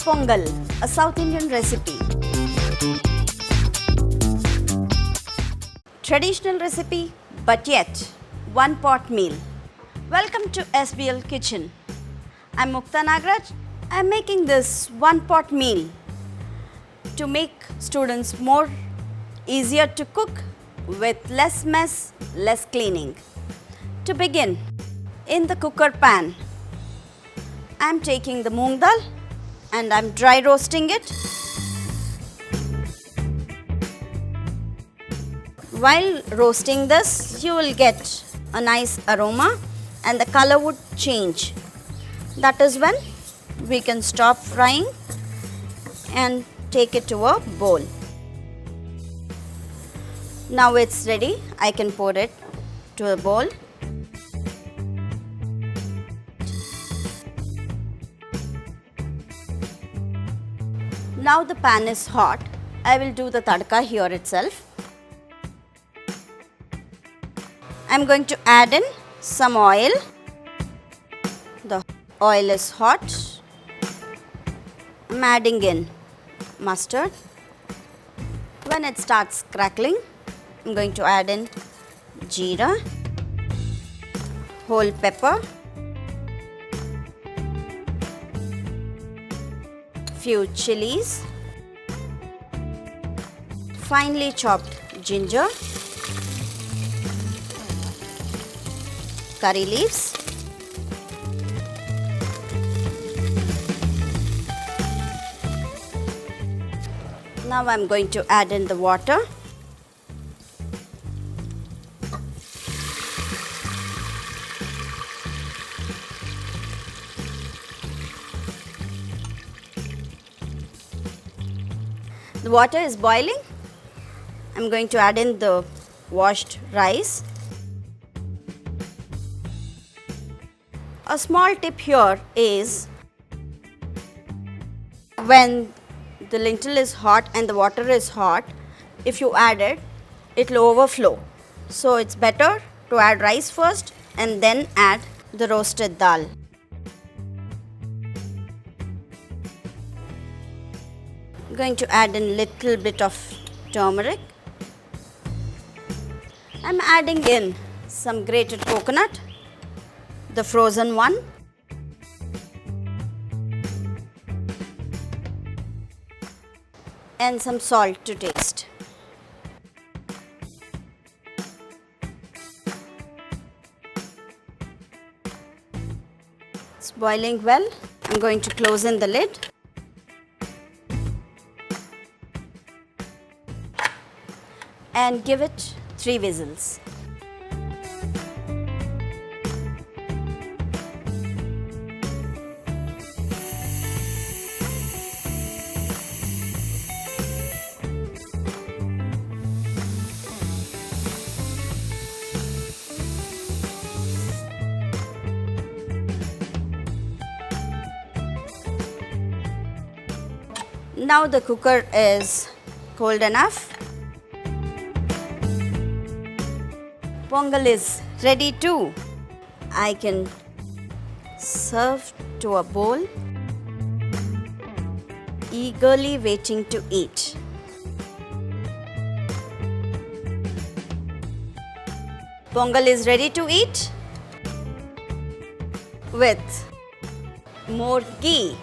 Pongal, a South Indian recipe. Traditional recipe, but yet one pot meal. Welcome to SBL kitchen. I'm Mukta Nagaraj. I'm making this one pot meal to make students more easier to cook with less mess, less cleaning. To begin, in the cooker pan, I'm taking the Moong Dal and I'm dry roasting it. While roasting this, you will get a nice aroma and the color would change. That is when we can stop frying and take it to a bowl. Now it's ready. I can pour it to a bowl. Now the pan is hot. I will do the tadka here itself. I'm going to add in some oil. The oil is hot. I'm adding in mustard. When it starts crackling, I'm going to add in jeera, whole pepper, few chilies, finely chopped ginger, curry leaves, now I'm going to add in the water. The water is boiling. I'm going to add in the washed rice. A small tip here is when the lentil is hot and the water is hot, if you add it, it will overflow. So it's better to add rice first and then add the roasted dal. I'm going to add in little bit of turmeric. I'm adding in some grated coconut, the frozen one. And some salt to taste. It's boiling well. I'm going to close in the lid. And give it 3 whistles. Now the cooker is cold enough. Pongal is ready too. I can serve to a bowl, eagerly waiting to eat. Pongal is ready to eat with more ghee.